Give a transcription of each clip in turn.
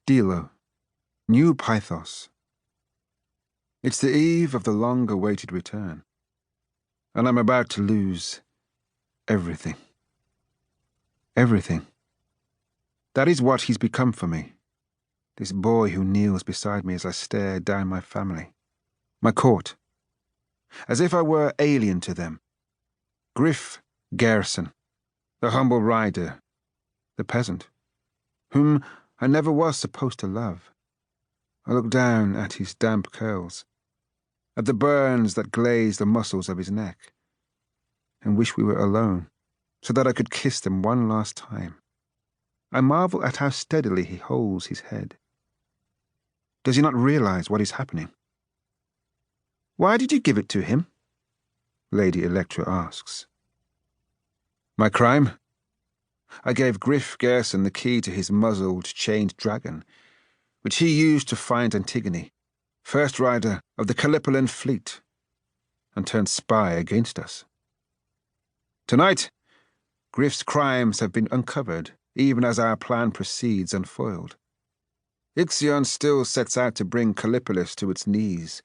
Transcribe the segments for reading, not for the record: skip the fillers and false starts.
Delo, New Pythos. It's the eve of the long-awaited return, and I'm about to lose everything. Everything. That is what he's become for me, this boy who kneels beside me as I stare down my family, my court, as if I were alien to them. Griff Garrison, the humble rider, the peasant, whom I never was supposed to love. I look down at his damp curls, at the burns that glaze the muscles of his neck, and wish we were alone, so that I could kiss them one last time. I marvel at how steadily he holds his head. Does he not realize what is happening? "Why did you give it to him?" Lady Electra asks. My crime? I gave Griff Garrison the key to his muzzled, chained dragon, which he used to find Antigone, first rider of the Callipolan fleet, and turned spy against us. Tonight, Griff's crimes have been uncovered, even as our plan proceeds unfoiled. Ixion still sets out to bring Callipolis to its knees,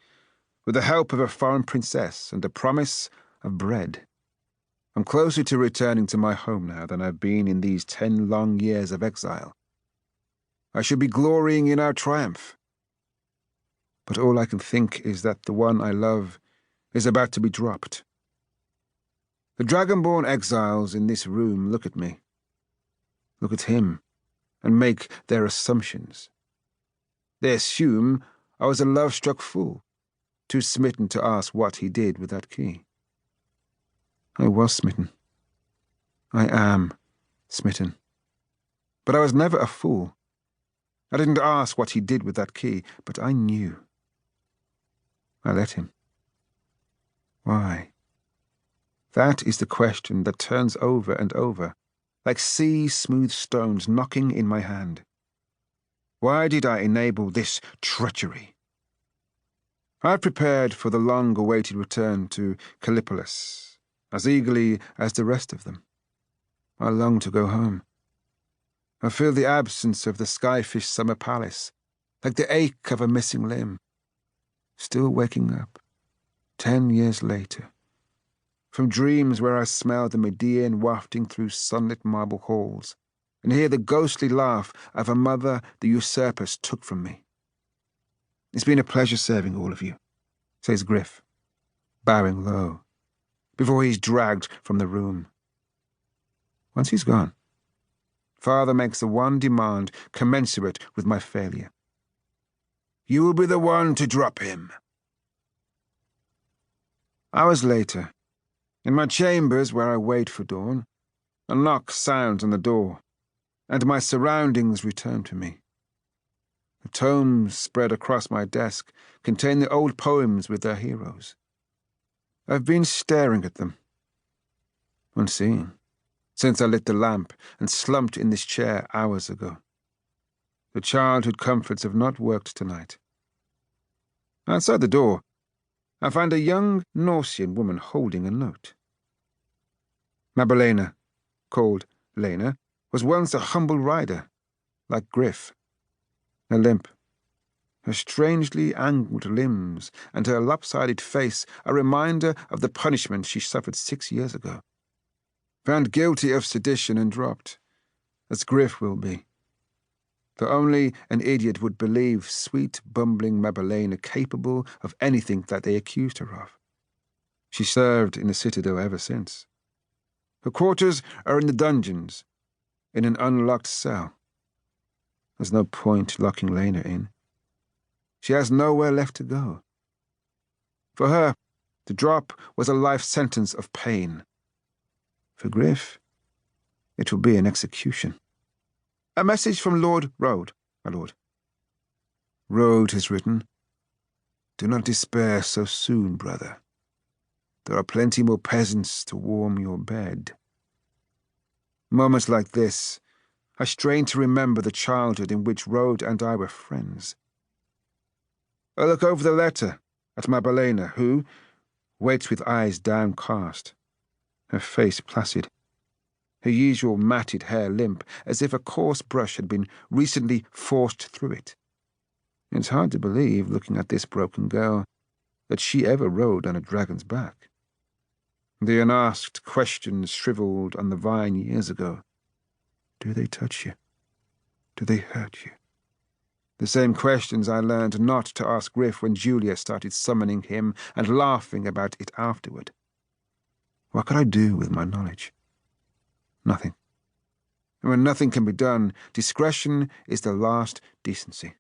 with the help of a foreign princess and a promise of bread. I'm closer to returning to my home now than I've been in these 10 long years of exile. I should be glorying in our triumph. But all I can think is that the one I love is about to be dropped. The dragonborn exiles in this room look at me, look at him, and make their assumptions. They assume I was a love-struck fool, too smitten to ask what he did with that key. I was smitten. I am smitten. But I was never a fool. I didn't ask what he did with that key, but I knew. I let him. Why? That is the question that turns over and over, like sea-smooth stones knocking in my hand. Why did I enable this treachery? I've prepared for the long-awaited return to Callipolis, as eagerly as the rest of them. I long to go home. I feel the absence of the skyfish summer palace, like the ache of a missing limb. Still waking up, 10 years later, from dreams where I smell the Median wafting through sunlit marble halls, and hear the ghostly laugh of a mother the usurpers took from me. It's been a pleasure serving all of you, says Griff, bowing low, before he's dragged from the room. Once he's gone, Father makes the one demand commensurate with my failure. You will be the one to drop him. Hours later, in my chambers where I wait for dawn, a knock sounds on the door, and my surroundings return to me. The tomes spread across my desk contain the old poems with their heroes. I've been staring at them, unseeing, since I lit the lamp and slumped in this chair hours ago. The childhood comforts have not worked tonight. Outside the door, I find a young Norsian woman holding a note. Mabelena, called Lena, was once a humble rider, like Griff. Her limp, her strangely angled limbs, and her lopsided face a reminder of the punishment she suffered 6 years ago. Found guilty of sedition and dropped, as Griff will be. Though only an idiot would believe sweet, bumbling Mabelena capable of anything that they accused her of. She served in the citadel ever since. Her quarters are in the dungeons, in an unlocked cell. There's no point locking Lena in. She has nowhere left to go. For her, the drop was a life sentence of pain. For Griff, it will be an execution. A message from Lord Road, my lord. Road has written, "Do not despair so soon, brother. There are plenty more peasants to warm your bed." Moments like this, I strain to remember the childhood in which Road and I were friends. I look over the letter at Mabelena, who waits with eyes downcast, her face placid. her usual matted hair limp, as if a coarse brush had been recently forced through it. It's hard to believe, looking at this broken girl, that she ever rode on a dragon's back. The unasked questions shriveled on the vine years ago. Do they touch you? Do they hurt you? The same questions I learned not to ask Griff when Julia started summoning him and laughing about it afterward. What could I do with my knowledge? Nothing. And when nothing can be done, discretion is the last decency.